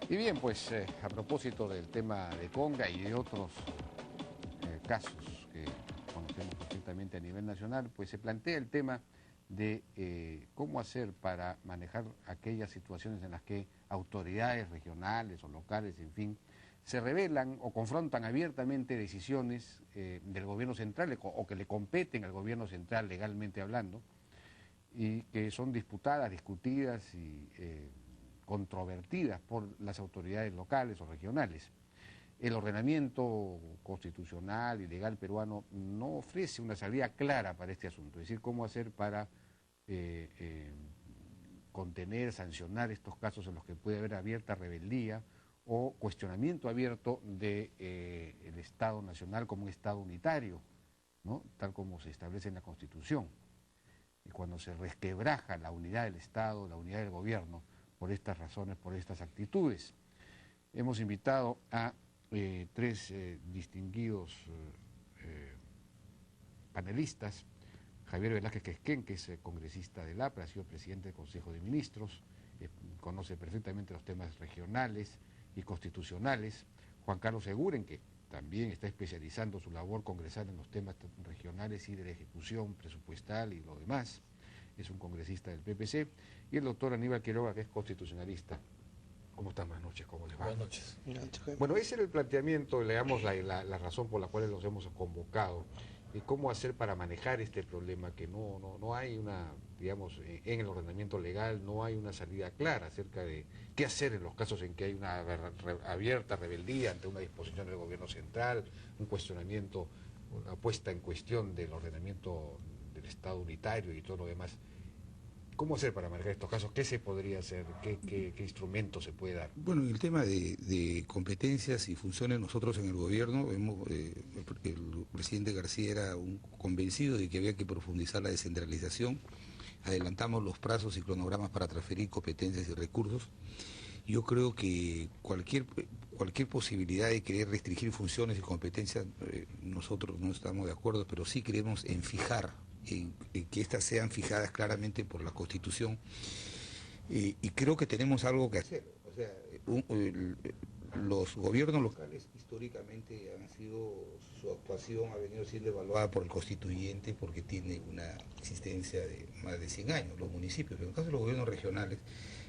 Y bien, pues a propósito del tema de Conga y de otros casos que conocemos perfectamente a nivel nacional, pues se plantea el tema de cómo hacer para manejar aquellas situaciones en las que autoridades regionales o locales, en fin, se rebelan o confrontan abiertamente decisiones del gobierno central o que le competen al gobierno central legalmente hablando y que son disputadas, discutidas y controvertidas por las autoridades locales o regionales. El ordenamiento constitucional y legal peruano no ofrece una salida clara para este asunto, es decir, cómo hacer para contener, sancionar estos casos en los que puede haber abierta rebeldía o cuestionamiento abierto del Estado nacional como un Estado unitario, ¿no? Tal como se establece en la Constitución. Y cuando se resquebraja la unidad del Estado, la unidad del gobierno, por estas razones, por estas actitudes. Hemos invitado a tres distinguidos panelistas: Javier Velázquez Quesquén, que es congresista del APRA, ha sido presidente del Consejo de Ministros, conoce perfectamente los temas regionales y constitucionales; Juan Carlos Eguren, que también está especializando su labor congresal en los temas regionales y de la ejecución presupuestal y lo demás, es un congresista del PPC, y el doctor Aníbal Quiroga, que es constitucionalista. ¿Cómo están? Buenas noches, ¿cómo les va? Buenas noches. Bueno, ese era el planteamiento, leamos la razón por la cual los hemos convocado, y cómo hacer para manejar este problema, que no hay una, digamos, en el ordenamiento legal no hay una salida clara acerca de qué hacer en los casos en que hay una abierta rebeldía ante una disposición del gobierno central, un cuestionamiento, una puesta en cuestión del ordenamiento del Estado unitario y todo lo demás. ¿Cómo hacer para manejar estos casos? ¿Qué se podría hacer? ¿Qué instrumento se puede dar? Bueno, en el tema de competencias y funciones, nosotros en el gobierno, el presidente García era un convencido de que había que profundizar la descentralización, adelantamos los plazos y cronogramas para transferir competencias y recursos. Yo creo que cualquier posibilidad de querer restringir funciones y competencias, nosotros no estamos de acuerdo, pero sí creemos en fijar, en que éstas sean fijadas claramente por la Constitución, y creo que tenemos algo que hacer. O sea, los gobiernos locales históricamente su actuación ha venido siendo evaluada por el constituyente porque tiene una existencia de más de 100 años, los municipios. Pero en el caso de los gobiernos regionales,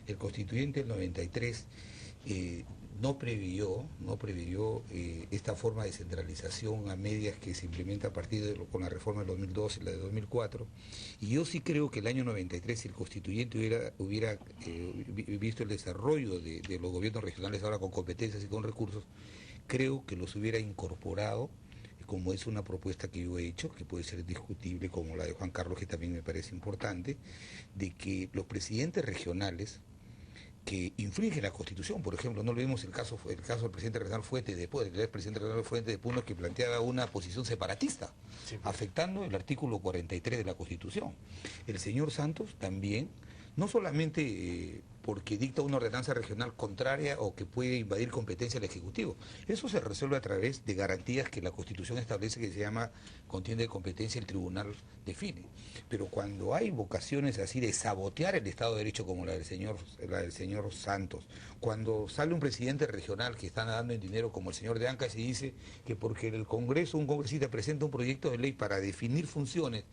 el constituyente del 93 no previó esta forma de centralización a medias que se implementa a partir con la reforma del 2002 y la de 2004, y yo sí creo que el año 93, si el constituyente hubiera visto el desarrollo de los gobiernos regionales ahora con competencias y con recursos, creo que los hubiera incorporado, como es una propuesta que yo he hecho, que puede ser discutible, como la de Juan Carlos, que también me parece importante, de que los presidentes regionales que infringe la Constitución, por ejemplo, no olvidemos el caso del presidente regional Fuentes de Puno, el expresidente regional Fuentes de Puno, que planteaba una posición separatista, sí, afectando el artículo 43 de la Constitución. El señor Santos también, no solamente porque dicta una ordenanza regional contraria o que puede invadir competencia del Ejecutivo, eso se resuelve a través de garantías que la Constitución establece, que se llama contienda de competencia, el tribunal define. Pero cuando hay vocaciones así de sabotear el Estado de Derecho, como la del señor Santos, cuando sale un presidente regional que está nadando en dinero, como el señor de Ancash, y dice que porque el Congreso, un congresista presenta un proyecto de ley para definir funciones,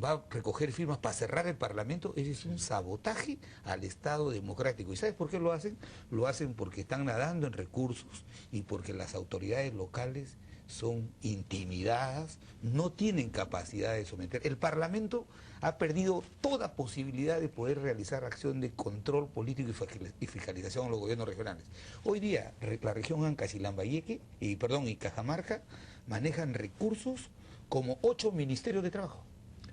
va a recoger firmas para cerrar el Parlamento, ese es un sabotaje al Estado democrático. ¿Y sabes por qué lo hacen? Lo hacen porque están nadando en recursos y porque las autoridades locales son intimidadas, no tienen capacidad de someter. El Parlamento ha perdido toda posibilidad de poder realizar acción de control político y fiscalización a los gobiernos regionales. Hoy día la región Ancash y Lambayeque, y Cajamarca, manejan recursos como 8 ministerios de trabajo.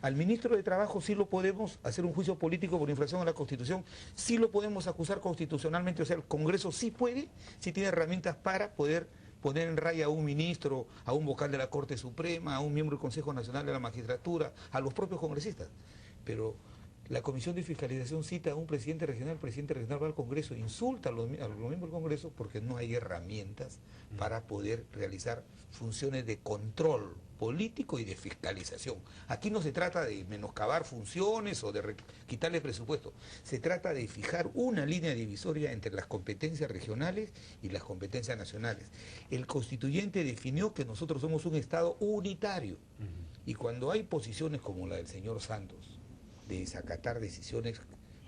Al ministro de Trabajo sí lo podemos hacer un juicio político por infracción a la Constitución, sí lo podemos acusar constitucionalmente, o sea, el Congreso sí puede, sí tiene herramientas para poder poner en raya a un ministro, a un vocal de la Corte Suprema, a un miembro del Consejo Nacional de la Magistratura, a los propios congresistas. Pero La Comisión de Fiscalización cita a un presidente regional, el presidente regional va al Congreso, insulta a los miembros del Congreso porque no hay herramientas para poder realizar funciones de control político y de fiscalización. Aquí no se trata de menoscabar funciones o de quitarle presupuesto, se trata de fijar una línea divisoria entre las competencias regionales y las competencias nacionales. El constituyente definió que nosotros somos un Estado unitario y cuando hay posiciones como la del señor Santos, de desacatar decisiones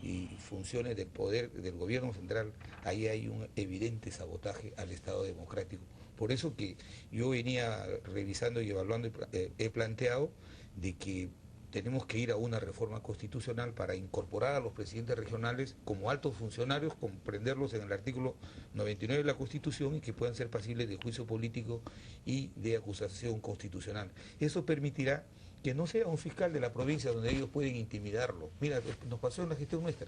y funciones del poder del gobierno central, ahí hay un evidente sabotaje al Estado democrático. Por eso que yo venía revisando y evaluando, he planteado de que tenemos que ir a una reforma constitucional para incorporar a los presidentes regionales como altos funcionarios, comprenderlos en el artículo 99 de la Constitución y que puedan ser pasibles de juicio político y de acusación constitucional. Eso permitirá que no sea un fiscal de la provincia donde ellos pueden intimidarlo. Mira, nos pasó en la gestión nuestra.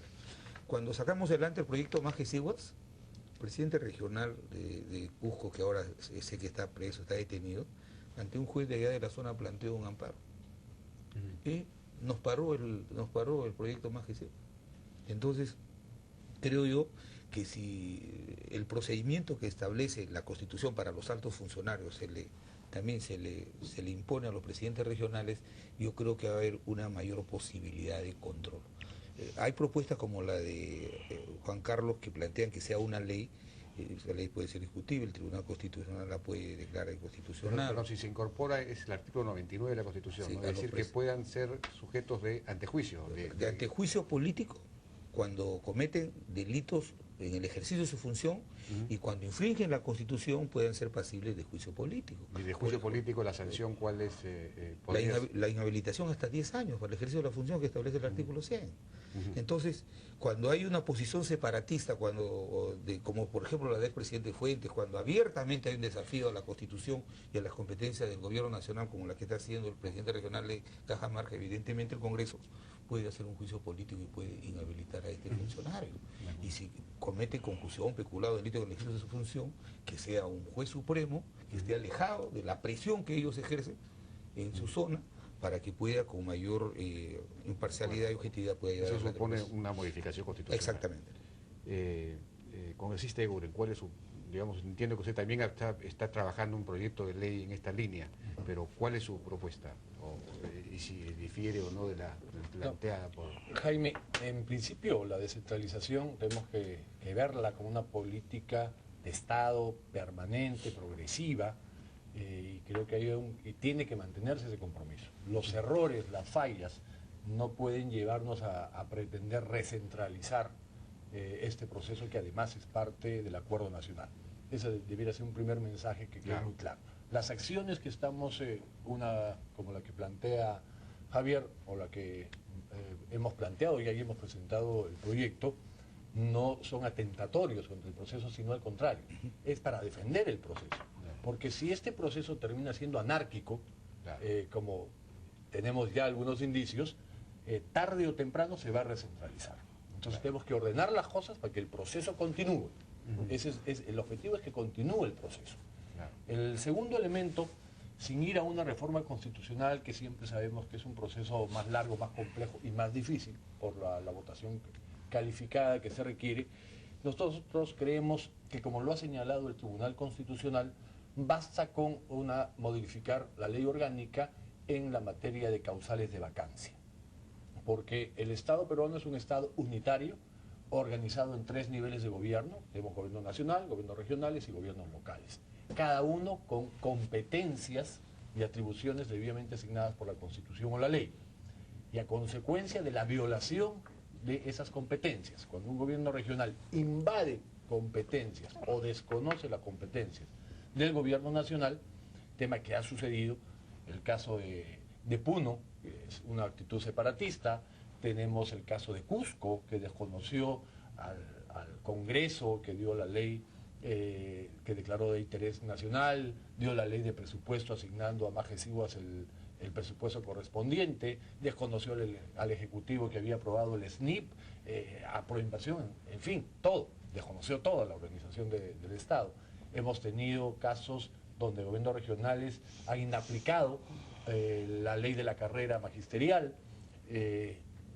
Cuando sacamos adelante el proyecto Majes-Iguas, el presidente regional de Cusco, que ahora sé que está preso, está detenido, ante un juez de allá de la zona planteó un amparo. Y nos paró el proyecto Majes-Iguas. Entonces, creo yo que si el procedimiento que establece la Constitución para los altos funcionarios también se le impone a los presidentes regionales, yo creo que va a haber una mayor posibilidad de control. Hay propuestas como la de Juan Carlos que plantean que sea una ley. Esa ley puede ser discutible, el Tribunal Constitucional la puede declarar inconstitucional. Pero si se incorpora es el artículo 99 de la Constitución, Sí, ¿no? Es decir, que puedan ser sujetos de antejuicio. De antejuicio político cuando cometen delitos en el ejercicio de su función y cuando infringen la Constitución pueden ser pasibles de juicio político. Y de juicio político, la sanción, ¿cuál es? La inhabilitación hasta 10 años para el ejercicio de la función que establece el artículo 100. Entonces, cuando hay una posición separatista, como por ejemplo la del presidente Fuentes, cuando abiertamente hay un desafío a la Constitución y a las competencias del gobierno nacional, como la que está haciendo el presidente regional de Cajamarca, evidentemente el Congreso puede hacer un juicio político y puede inhabilitar a este funcionario. Y si comete concusión, peculado, delito en el ejercicio de su función, que sea un juez supremo que esté alejado de la presión que ellos ejercen en su zona, para que pueda con mayor imparcialidad y objetividad pueda llegar. Eso supone una modificación constitucional. Exactamente. Congresista Eguren, ¿cuál es su, digamos, entiendo que usted también está trabajando un proyecto de ley en esta línea, pero ¿cuál es su propuesta? Y si difiere o no de la planteada por... Jaime, en principio la descentralización tenemos que verla como una política de Estado permanente, progresiva, y creo que tiene que mantenerse ese compromiso. Los errores, las fallas, no pueden llevarnos a pretender recentralizar este proceso que además es parte del acuerdo nacional. Ese debería ser un primer mensaje que quede muy claro. Las acciones que estamos, como la que plantea Javier, o la que hemos planteado y ahí hemos presentado el proyecto, no son atentatorios contra el proceso, sino al contrario, es para defender el proceso. Porque si este proceso termina siendo anárquico, como tenemos ya algunos indicios, tarde o temprano se va a recentralizar. Entonces tenemos que ordenar las cosas para que el proceso continúe. El objetivo es que continúe el proceso. El segundo elemento, sin ir a una reforma constitucional, que siempre sabemos que es un proceso más largo, más complejo y más difícil por la votación calificada que se requiere, nosotros creemos que, como lo ha señalado el Tribunal Constitucional, basta con modificar la ley orgánica en la materia de causales de vacancia. Porque el Estado peruano es un Estado unitario, organizado en 3 niveles de gobierno. Tenemos gobierno nacional, gobiernos regionales y gobiernos locales. Cada uno con competencias y atribuciones debidamente asignadas por la Constitución o la ley. Y a consecuencia de la violación de esas competencias, cuando un gobierno regional invade competencias o desconoce las competencias del gobierno nacional, tema que ha sucedido, el caso de Puno, que es una actitud separatista, tenemos el caso de Cusco, que desconoció al Congreso, que dio la ley que declaró de interés nacional, dio la ley de presupuesto asignando a Majes-Iguas el presupuesto correspondiente, desconoció al Ejecutivo que había aprobado el SNIP, a proinvasión, en fin, todo, desconoció toda la organización del Estado. Hemos tenido casos donde gobiernos regionales han inaplicado la ley de la carrera magisterial,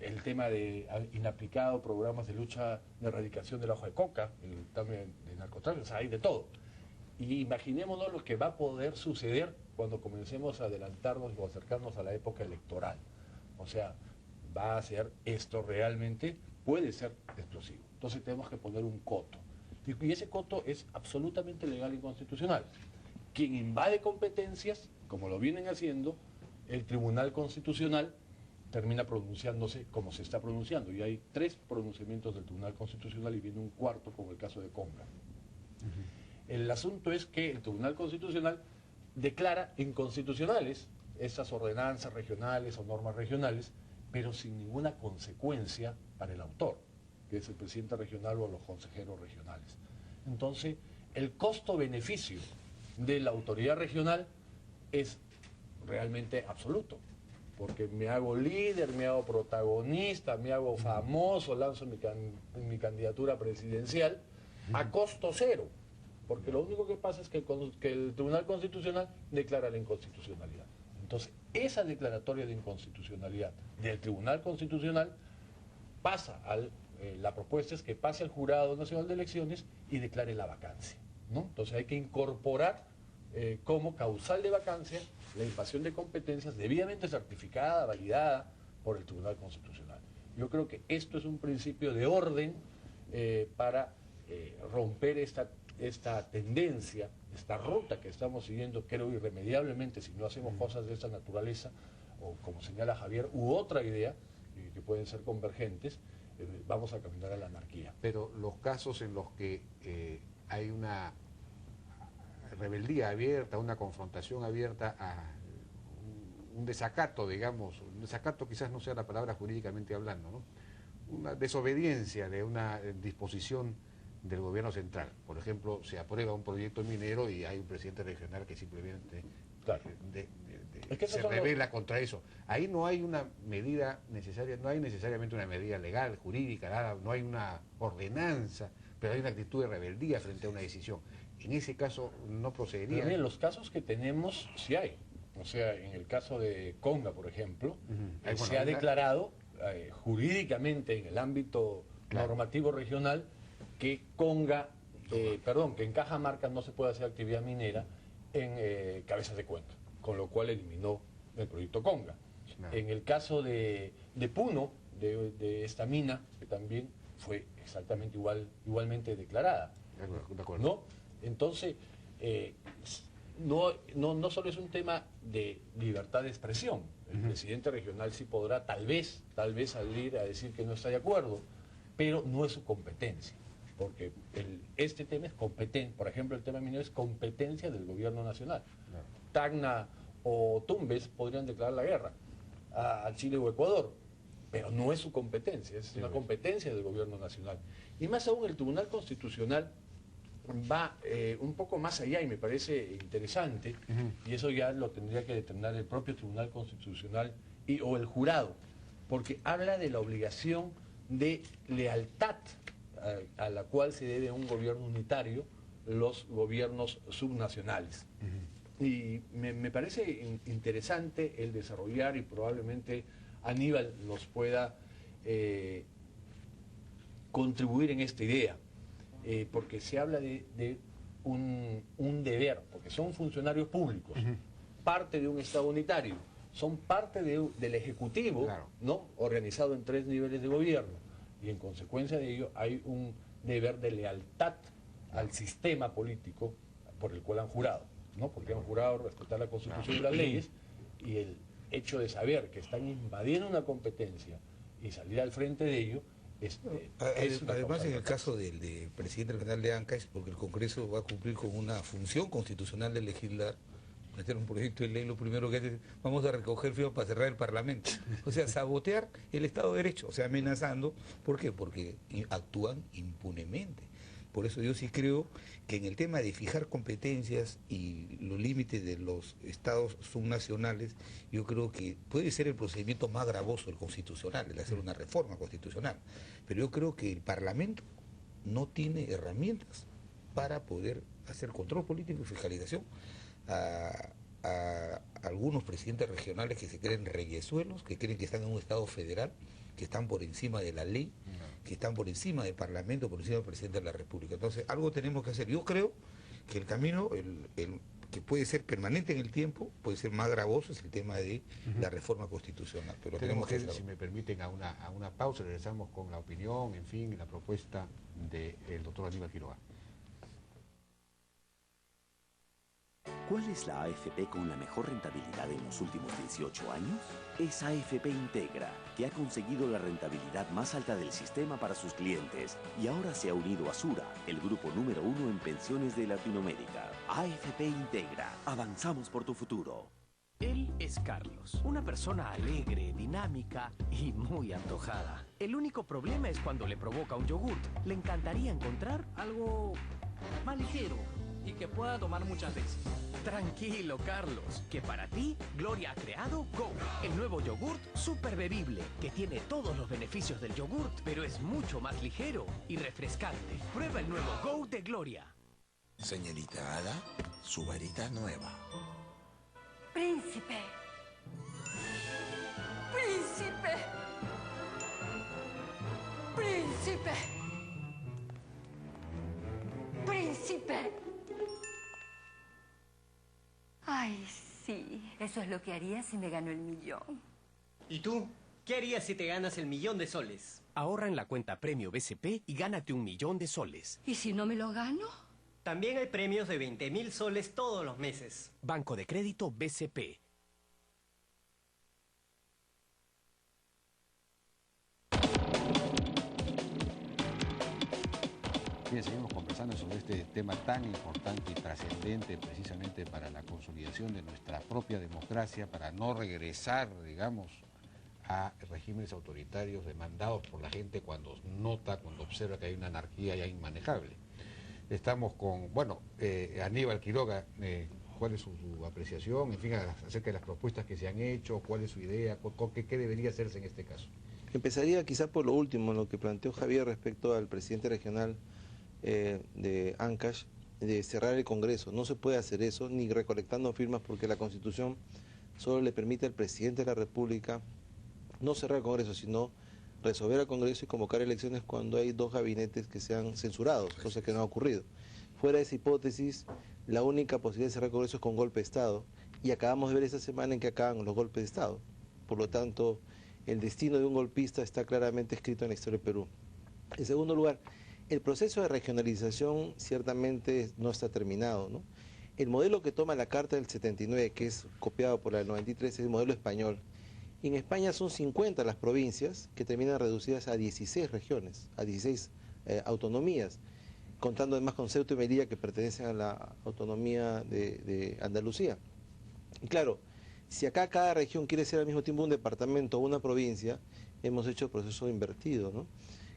el tema de inaplicado programas de lucha de erradicación del hoja de coca, el tema de narcotráfico, o sea, hay de todo. Y imaginémonos lo que va a poder suceder cuando comencemos a adelantarnos o acercarnos a la época electoral. O sea, va a ser esto realmente, puede ser explosivo. Entonces tenemos que poner un coto. Y ese coto es absolutamente legal y constitucional. Quien invade competencias, como lo vienen haciendo, el Tribunal Constitucional termina pronunciándose como se está pronunciando. Y hay 3 pronunciamientos del Tribunal Constitucional y viene un cuarto como el caso de Conga. El asunto es que el Tribunal Constitucional declara inconstitucionales esas ordenanzas regionales o normas regionales, pero sin ninguna consecuencia para el autor, que es el presidente regional o los consejeros regionales. Entonces, el costo-beneficio de la autoridad regional es realmente absoluto, porque me hago líder, me hago protagonista, me hago famoso, lanzo mi candidatura presidencial a costo cero, porque lo único que pasa es que el Tribunal Constitucional declara la inconstitucionalidad. Entonces, esa declaratoria de inconstitucionalidad del Tribunal Constitucional pasa la propuesta es que pase al Jurado Nacional de Elecciones y declare la vacancia, ¿no? Entonces hay que incorporar como causal de vacancia la invasión de competencias debidamente certificada, validada por el Tribunal Constitucional. Yo creo que esto es un principio de orden para romper esta tendencia, esta ruta que estamos siguiendo, creo irremediablemente, si no hacemos cosas de esta naturaleza, o como señala Javier, u otra idea, que pueden ser convergentes, vamos a caminar a la anarquía. Pero los casos en los que hay una rebeldía abierta, una confrontación abierta a un desacato, digamos, un desacato quizás no sea la palabra jurídicamente hablando, ¿no? Una desobediencia de una disposición del gobierno central. Por ejemplo, se aprueba un proyecto minero y hay un presidente regional que simplemente se rebela contra eso. Ahí no hay una medida necesaria, no hay necesariamente una medida legal, jurídica, nada, no hay una ordenanza, pero hay una actitud de rebeldía frente a una decisión. En ese caso no procedería. En los casos que tenemos sí hay. O sea, en el caso de Conga, por ejemplo, se ha declarado jurídicamente en el ámbito normativo regional que Conga, que en Cajamarca no se puede hacer actividad minera en cabezas de cuenca, con lo cual eliminó el proyecto Conga. En el caso de Puno, de esta mina, que también fue exactamente igualmente declarada. De acuerdo. ¿No? Entonces, no solo es un tema de libertad de expresión. El presidente regional sí podrá tal vez salir a decir que no está de acuerdo, pero no es su competencia. Porque este tema es competencia, por ejemplo, el tema minero es competencia del gobierno nacional. Claro. Tacna o Tumbes podrían declarar la guerra a Chile o Ecuador, pero no es su competencia, es una competencia del gobierno nacional. Y más aún el Tribunal Constitucional va un poco más allá y me parece interesante, y eso ya lo tendría que determinar el propio Tribunal Constitucional o el jurado, porque habla de la obligación de lealtad a la cual se debe un gobierno unitario los gobiernos subnacionales. Y me parece interesante el desarrollar, y probablemente Aníbal nos pueda contribuir en esta idea, porque se habla de un deber, porque son funcionarios públicos, parte de un Estado unitario, son parte del Ejecutivo, ¿no? Organizado en 3 niveles de gobierno, y en consecuencia de ello hay un deber de lealtad al sistema político por el cual han jurado, ¿no? Porque han jurado respetar la Constitución y las leyes, y el hecho de saber que están invadiendo una competencia y salir al frente de ello es además, en el caso del presidente regional de Ancash, es porque el Congreso va a cumplir con una función constitucional de legislar, meter un proyecto de ley, lo primero que es, vamos a recoger firmas para cerrar el Parlamento. O sea, sabotear el Estado de Derecho, o sea, amenazando. ¿Por qué? Porque actúan impunemente. Por eso yo sí creo que en el tema de fijar competencias y los límites de los estados subnacionales, yo creo que puede ser el procedimiento más gravoso, el constitucional, el hacer una reforma constitucional. Pero yo creo que el Parlamento no tiene herramientas para poder hacer control político y fiscalización a algunos presidentes regionales que se creen reyesuelos, que creen que están en un Estado federal, que están por encima de la ley, que están por encima del Parlamento, por encima del Presidente de la República. Entonces, algo tenemos que hacer. Yo creo que el camino, que puede ser permanente en el tiempo, puede ser más gravoso, es el tema de la reforma constitucional. Pero tenemos que si me permiten, a una pausa, regresamos con la opinión, en fin, y la propuesta del doctor Aníbal Quiroga. ¿Cuál es la AFP con la mejor rentabilidad en los últimos 18 años? Es AFP Integra, que ha conseguido la rentabilidad más alta del sistema para sus clientes y ahora se ha unido a Sura, el grupo número 1 en pensiones de Latinoamérica. AFP Integra, avanzamos por tu futuro. Él es Carlos, una persona alegre, dinámica y muy antojada. El único problema es cuando le provoca un yogurt. Le encantaría encontrar algo más ligero y que pueda tomar muchas veces. Tranquilo, Carlos, que para ti, Gloria ha creado Go, el nuevo yogurt súper bebible, que tiene todos los beneficios del yogurt, pero es mucho más ligero y refrescante. Prueba el nuevo Go de Gloria. Señorita Ada, su varita nueva. Príncipe. Príncipe. Príncipe. Príncipe. Ay, sí, eso es lo que haría si me gano el millón. ¿Y tú? ¿Qué harías si te ganas el millón de soles? Ahorra en la cuenta Premio BCP y gánate 1 millón de soles. ¿Y si no me lo gano? También hay premios de 20.000 soles todos los meses. Banco de Crédito BCP. Bien, seguimos conversando sobre este tema tan importante y trascendente precisamente para la consolidación de nuestra propia democracia, para no regresar, digamos, a regímenes autoritarios demandados por la gente cuando nota, cuando observa que hay una anarquía ya inmanejable. Estamos con, Aníbal Quiroga, ¿cuál es su apreciación, en fin, acerca de las propuestas que se han hecho, cuál es su idea, qué debería hacerse en este caso? Empezaría quizás por lo último, lo que planteó Javier respecto al presidente regional de Ancash, de cerrar el Congreso. No se puede hacer eso, ni recolectando firmas, porque la Constitución solo le permite al presidente de la República no cerrar el Congreso, sino resolver al Congreso y convocar elecciones cuando hay 2 gabinetes que sean censurados, cosa que no ha ocurrido. Fuera de esa hipótesis, la única posibilidad de cerrar el Congreso es con golpe de Estado, y acabamos de ver esta semana en que acaban los golpes de Estado. Por lo tanto, el destino de un golpista está claramente escrito en la historia del Perú. En segundo lugar, el proceso de regionalización ciertamente no está terminado, ¿no? El modelo que toma la Carta del 79, que es copiado por la del 93, es el modelo español. En España son 50 las provincias que terminan reducidas a 16 regiones, a 16 autonomías, contando además con Ceuta y Melilla, que pertenecen a la autonomía de Andalucía. Y claro, si acá cada región quiere ser al mismo tiempo un departamento o una provincia, hemos hecho el proceso invertido, ¿no?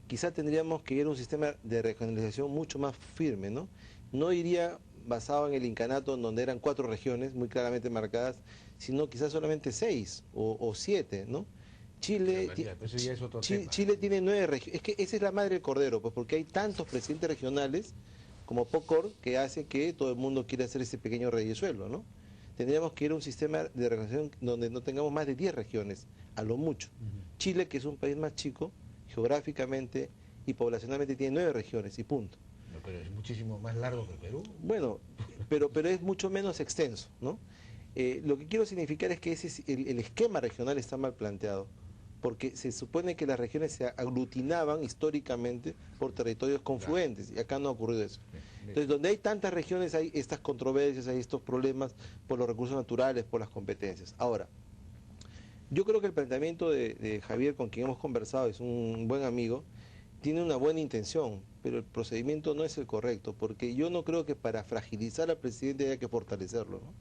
Quizá tendríamos que ir a un sistema de regionalización mucho más firme, ¿no? No iría basado en el incanato, en donde eran 4 regiones muy claramente marcadas, sino quizás solamente 6 o 7, ¿no? Chile tiene 9 regiones. Es que esa es la madre del cordero, pues, porque hay tantos presidentes regionales como POCOR que hace que todo el mundo quiera hacer ese pequeño reyesuelo, ¿no? Tendríamos que ir a un sistema de regionalización donde no tengamos más de 10 regiones, a lo mucho. Chile, que es un país más chico, geográficamente y poblacionalmente tiene 9 regiones y punto. No, pero es muchísimo más largo que el Perú. Bueno, pero es mucho menos extenso, ¿no? Lo que quiero significar es que el esquema regional está mal planteado, porque se supone que las regiones se aglutinaban históricamente por territorios confluentes, y acá no ha ocurrido eso. Entonces, donde hay tantas regiones hay estas controversias, hay estos problemas por los recursos naturales, por las competencias. Ahora, yo creo que el planteamiento de Javier, con quien hemos conversado, es un buen amigo, tiene una buena intención, pero el procedimiento no es el correcto, porque yo no creo que para fragilizar al presidente haya que fortalecerlo, ¿no?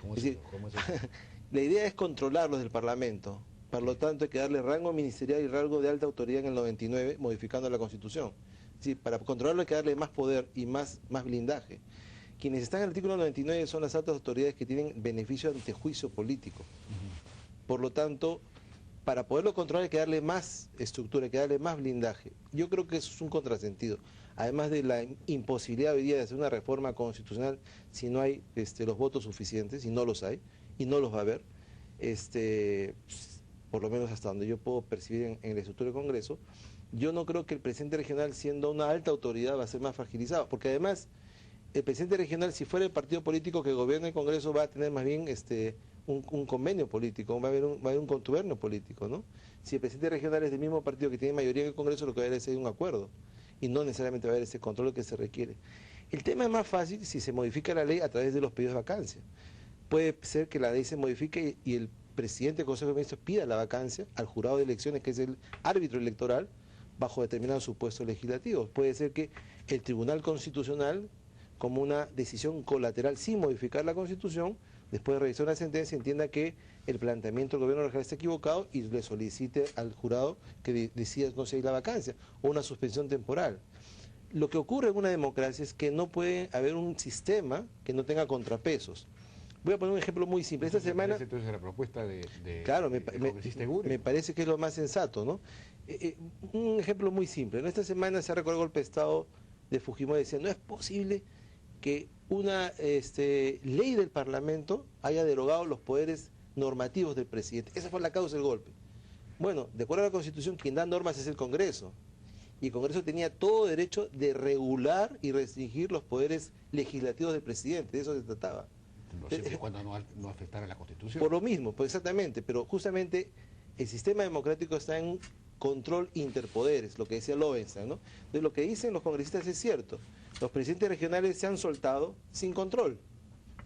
¿Cómo es eso? La idea es controlarlos del Parlamento, por lo tanto hay que darle rango ministerial y rango de alta autoridad en el 99, modificando la Constitución. Es decir, para controlarlo hay que darle más poder y más blindaje. Quienes están en el artículo 99 son las altas autoridades que tienen beneficio ante juicio político. Por lo tanto, para poderlo controlar hay que darle más estructura, hay que darle más blindaje. Yo creo que eso es un contrasentido. Además de la imposibilidad hoy día de hacer una reforma constitucional si no hay los votos suficientes, y no los hay, y no los va a haber, por lo menos hasta donde yo puedo percibir en la estructura del Congreso, yo no creo que el presidente regional, siendo una alta autoridad, va a ser más fragilizado, porque además el presidente regional, si fuera el partido político que gobierna el Congreso, va a tener más bien un convenio político, va a haber un contubernio político, ¿no? Si el presidente regional es del mismo partido que tiene mayoría en el Congreso, lo que va a haber es un acuerdo, y no necesariamente va a haber ese control que se requiere. El tema es más fácil si se modifica la ley a través de los pedidos de vacancia. Puede ser que la ley se modifique y el presidente del Consejo de Ministros pida la vacancia al jurado de elecciones, que es el árbitro electoral, bajo determinados supuestos legislativos. Puede ser que el Tribunal Constitucional, como una decisión colateral sin modificar la Constitución, después de revisar una sentencia, entienda que el planteamiento del gobierno regional está equivocado y le solicite al jurado que decida no seguir la vacancia o una suspensión temporal. Lo que ocurre en una democracia es que no puede haber un sistema que no tenga contrapesos. Voy a poner un ejemplo muy simple. Esta semana... Entonces la propuesta claro, me parece que es lo más sensato, ¿no? Un ejemplo muy simple. Esta semana se ha recordado el golpe de Estado de Fujimori, decía, no es posible que una ley del Parlamento haya derogado los poderes normativos del presidente. Esa fue la causa del golpe. Bueno, de acuerdo a la Constitución, quien da normas es el Congreso. Y el Congreso tenía todo derecho de regular y restringir los poderes legislativos del presidente. De eso se trataba. Siempre y cuando no afectara a la Constitución. Por lo mismo, pues exactamente. Pero justamente el sistema democrático está en control interpoderes, lo que decía Lovenstein, ¿no? Entonces lo que dicen los congresistas es cierto. Los presidentes regionales se han soltado sin control.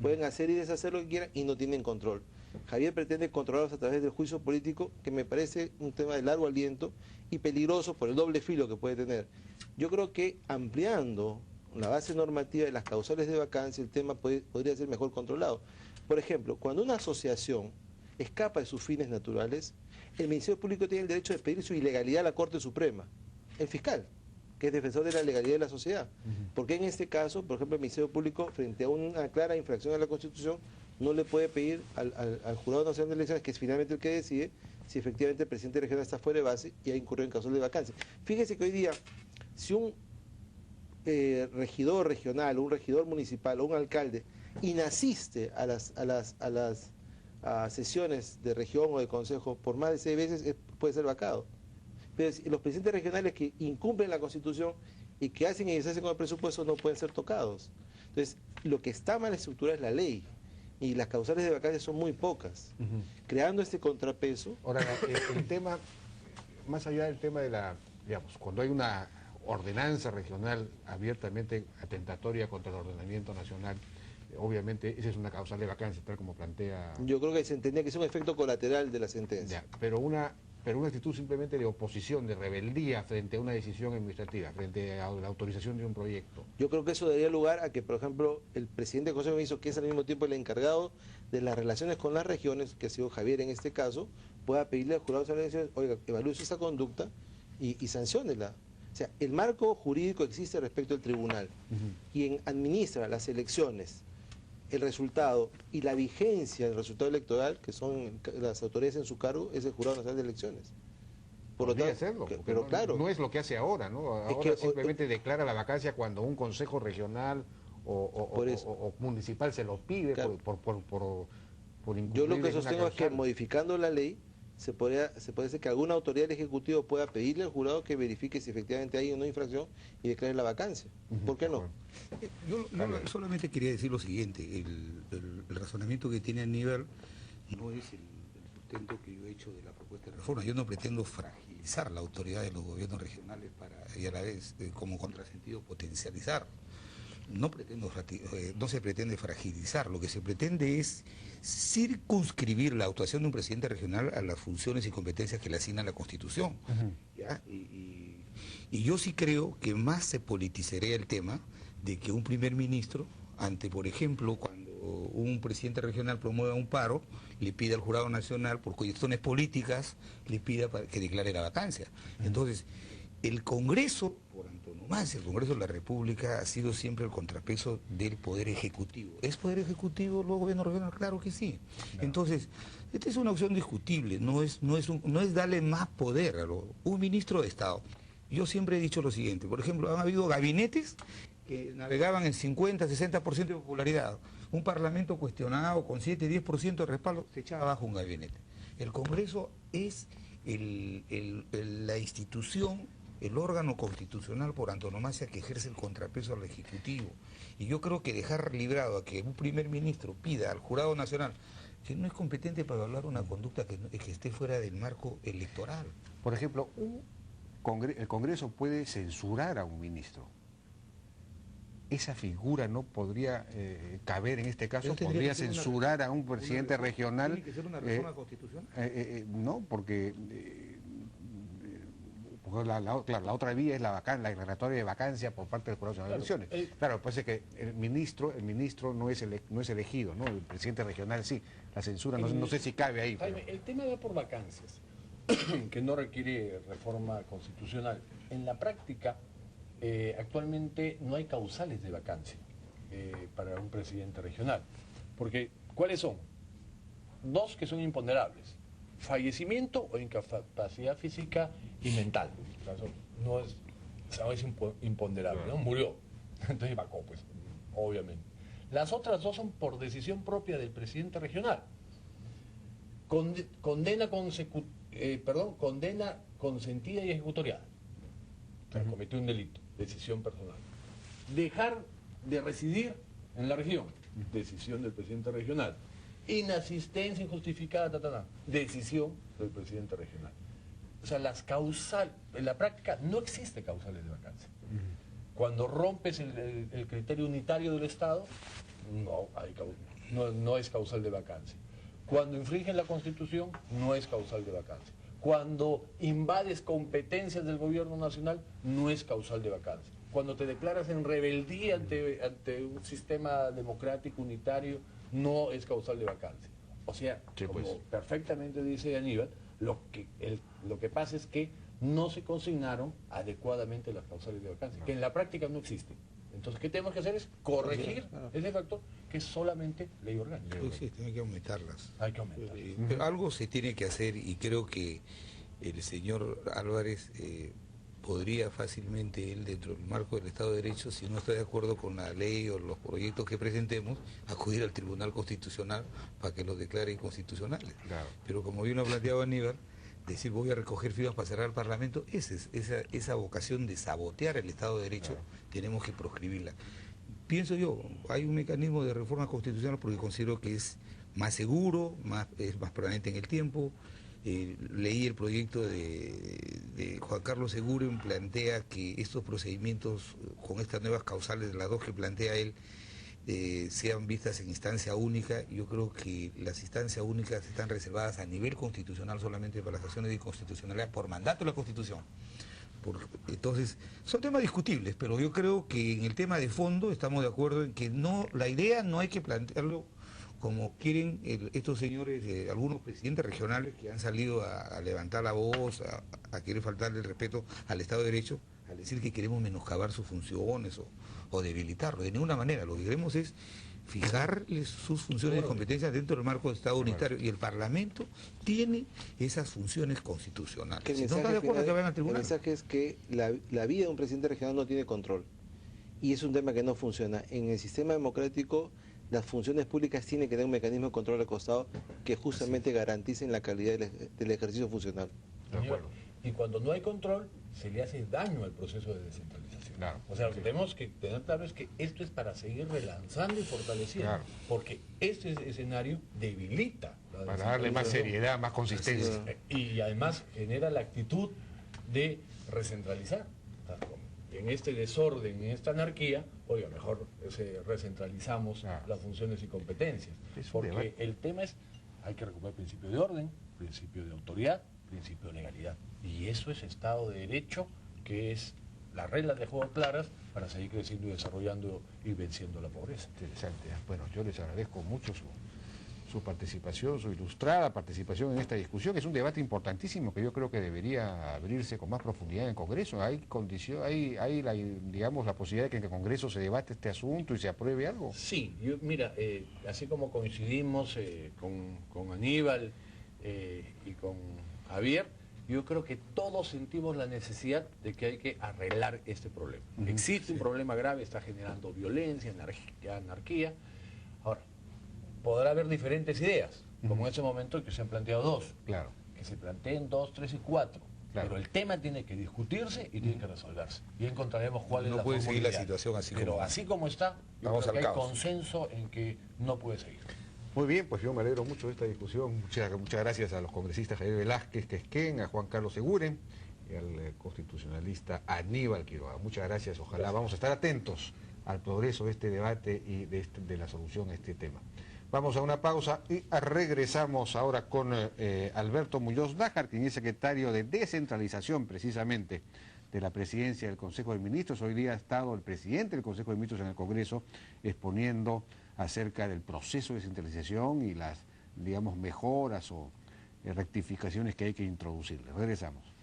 Pueden hacer y deshacer lo que quieran y no tienen control. Javier pretende controlarlos a través del juicio político, que me parece un tema de largo aliento y peligroso por el doble filo que puede tener. Yo creo que ampliando la base normativa de las causales de vacancia, el tema podría ser mejor controlado. Por ejemplo, cuando una asociación escapa de sus fines naturales, el Ministerio Público tiene el derecho de pedir su ilegalidad a la Corte Suprema, el fiscal, que es defensor de la legalidad de la sociedad. Porque en este caso, por ejemplo, el Ministerio Público, frente a una clara infracción a la Constitución, no le puede pedir al Jurado Nacional de Elecciones, que es finalmente el que decide, si efectivamente el presidente regional está fuera de base y ha incurrido en casos de vacancia. Fíjese que hoy día, si un regidor regional, un regidor municipal o un alcalde inasiste a las sesiones de región o de consejo por más de 6 veces, puede ser vacado. Pero los presidentes regionales que incumplen la Constitución y que hacen y deshacen con el presupuesto no pueden ser tocados. Entonces, lo que está mal estructurado es la ley y las causales de vacancia son muy pocas. Creando este contrapeso... Ahora, el tema, más allá del tema de digamos, cuando hay una ordenanza regional abiertamente atentatoria contra el ordenamiento nacional, obviamente esa es una causal de vacancia, tal como plantea... Yo creo que se entendía que es un efecto colateral de la sentencia. Ya, pero una actitud simplemente de oposición, de rebeldía frente a una decisión administrativa, frente a la autorización de un proyecto. Yo creo que eso daría lugar a que, por ejemplo, el presidente del Consejo de Ministros, que es al mismo tiempo el encargado de las relaciones con las regiones, que ha sido Javier en este caso, pueda pedirle al Jurado de Elecciones, oiga, evalúe esa conducta y sanciónela. O sea, el marco jurídico existe respecto al tribunal. Quien administra las elecciones, el resultado y la vigencia del resultado electoral, que son las autoridades en su cargo, es el Jurado Nacional de Elecciones. Por lo tanto, hacerlo, pero claro, no es lo que hace ahora, ¿no? Ahora simplemente declara la vacancia cuando un consejo regional o municipal se lo pide, claro, por incumplir. Yo lo que sostengo es que modificando la ley se puede hacer que alguna autoridad del Ejecutivo pueda pedirle al jurado que verifique si efectivamente hay una infracción y declare la vacancia. ¿Por qué no? Yo solamente quería decir lo siguiente, el razonamiento que tiene Aníbal no es el sustento que yo he hecho de la propuesta de reforma. Yo no pretendo fragilizar la autoridad de los gobiernos regionales y a la vez, como contrasentido, potencializar. No se pretende fragilizar, lo que se pretende es circunscribir la actuación de un presidente regional a las funciones y competencias que le asigna la Constitución. ¿Ya? Y yo sí creo que más se politizaría el tema de que un primer ministro, ante, por ejemplo, cuando un presidente regional promueva un paro, le pida al Jurado Nacional, por cuestiones políticas, le pida que declare la vacancia. Entonces, el Congreso, por antonomasia, el Congreso de la República ha sido siempre el contrapeso del Poder Ejecutivo. ¿Es Poder Ejecutivo los gobiernos regionales? Claro que sí. No. Entonces, esta es una opción discutible, no es darle más poder a un ministro de Estado. Yo siempre he dicho lo siguiente, por ejemplo, han habido gabinetes que navegaban en 50, 60% de popularidad. Un parlamento cuestionado con 7, 10% de respaldo, se echaba abajo un gabinete. El Congreso es la institución, el órgano constitucional por antonomasia que ejerce el contrapeso al Ejecutivo. Y yo creo que dejar librado a que un primer ministro pida al Jurado Nacional que no es competente para evaluar una conducta que esté fuera del marco electoral. Por ejemplo, el Congreso puede censurar a un ministro. ¿Esa figura no podría caber en este caso? ¿Podría censurar a un presidente regional? ¿Tiene que ser una reforma constitucional? No, porque la otra vía es la declaratoria de vacancia por parte del Jurado Nacional de Elecciones. Claro, parece que el ministro no es elegido, ¿no? El presidente regional sí. La censura no sé si cabe ahí. Jaime, el tema va por vacancias, que no requiere reforma constitucional. En la práctica, actualmente no hay causales de vacancia para un presidente regional. Porque, ¿cuáles son? Dos que son imponderables: fallecimiento o incapacidad física y mental. Eso no es imponderable, ¿no? Murió. Entonces vacó, pues, obviamente. Las otras dos son por decisión propia del presidente regional. Condena consentida y ejecutoriada. O sea, cometió un delito, decisión personal. Dejar de residir en la región, decisión del presidente regional. Inasistencia injustificada, decisión del presidente regional. O sea, las causales, en la práctica no existe causales de vacancia. Cuando rompes el criterio unitario del Estado, no es causal de vacancia. Cuando infringes la Constitución, no es causal de vacancia. Cuando invades competencias del gobierno nacional, no es causal de vacancia. Cuando te declaras en rebeldía ante un sistema democrático unitario, no es causal de vacancia. O sea, sí, pues, como perfectamente dice Aníbal, lo que pasa es que no se consignaron adecuadamente las causales de vacancia, que en la práctica no existen. Entonces, ¿qué tenemos que hacer? Es corregir ese factor, que es solamente ley orgánica. Sí, tiene que aumentarlas. Hay que aumentarlas. Pero algo se tiene que hacer, y creo que el señor Álvarez podría fácilmente, él dentro del marco del Estado de Derecho, si no está de acuerdo con la ley o los proyectos que presentemos, acudir al Tribunal Constitucional para que los declare inconstitucionales. Claro. Pero como bien lo ha planteado Aníbal, decir voy a recoger firmas para cerrar el Parlamento, esa vocación de sabotear el Estado de Derecho, claro, tenemos que proscribirla. Pienso yo, hay un mecanismo de reforma constitucional porque considero que es más seguro, es más permanente en el tiempo. Leí el proyecto de Juan Carlos Seguren, plantea que estos procedimientos con estas nuevas causales, de las dos que plantea él, sean vistas en instancia única. Yo creo que las instancias únicas están reservadas a nivel constitucional solamente para las acciones de inconstitucionalidad por mandato de la Constitución. Entonces, son temas discutibles, pero yo creo que en el tema de fondo estamos de acuerdo en que la idea no hay que plantearlo como quieren estos señores, algunos presidentes regionales que han salido a levantar la voz, a querer faltarle el respeto al Estado de Derecho, al decir que queremos menoscabar sus funciones o debilitarlo. De ninguna manera, lo que queremos es fijarles sus funciones y competencias dentro del marco del Estado unitario, y el Parlamento tiene esas funciones constitucionales. Si no está de acuerdo, que vayan al tribunal. El mensaje es que la vida de un presidente regional no tiene control, y es un tema que no funciona. En el sistema democrático, las funciones públicas tienen que tener un mecanismo de control al costado que justamente garanticen la calidad del ejercicio funcional. De acuerdo. Y cuando no hay control, se le hace daño al proceso de descentralización. Claro. O sea, lo que tenemos que tener claro es que esto es para seguir relanzando y fortaleciendo, claro, porque este escenario debilita la para darle más seriedad, más consistencia. Y además genera la actitud de recentralizar. En este desorden, en esta anarquía, oiga, mejor recentralizamos las funciones y competencias. Porque el tema es, hay que recuperar el principio de orden, principio de autoridad, principio de legalidad. Y eso es Estado de Derecho, que es las reglas de juego claras para seguir creciendo y desarrollando y venciendo la pobreza. Interesante. Bueno, yo les agradezco mucho su participación, su ilustrada participación en esta discusión, que es un debate importantísimo que yo creo que debería abrirse con más profundidad en el Congreso. Hay digamos, la posibilidad de que en el Congreso se debate este asunto y se apruebe algo. Sí, mira, así como coincidimos con Aníbal y con Javier, yo creo que todos sentimos la necesidad de que hay que arreglar este problema. Existe un problema grave, está generando violencia, anarquía. Ahora, podrá haber diferentes ideas, como en ese momento que se han planteado dos. Claro. Que se planteen 2, 3 y 4. Claro. Pero el tema tiene que discutirse y tiene que resolverse. Y encontraremos cuál es la No puede seguir la ideal. situación así como... Pero así como está, yo creo que hay consenso en que no puede seguir. Muy bien, pues yo me alegro mucho de esta discusión. Muchas gracias a los congresistas Javier Velázquez Quesquén, a Juan Carlos Seguren y al constitucionalista Aníbal Quiroga. Muchas gracias. Ojalá vamos a estar atentos al progreso de este debate y de la solución a este tema. Vamos a una pausa y regresamos ahora con Alberto Muñoz Nájar, quien es secretario de Descentralización precisamente de la presidencia del Consejo de Ministros. Hoy día ha estado el presidente del Consejo de Ministros en el Congreso exponiendo acerca del proceso de descentralización y las, digamos, mejoras o rectificaciones que hay que introducirle. Regresamos.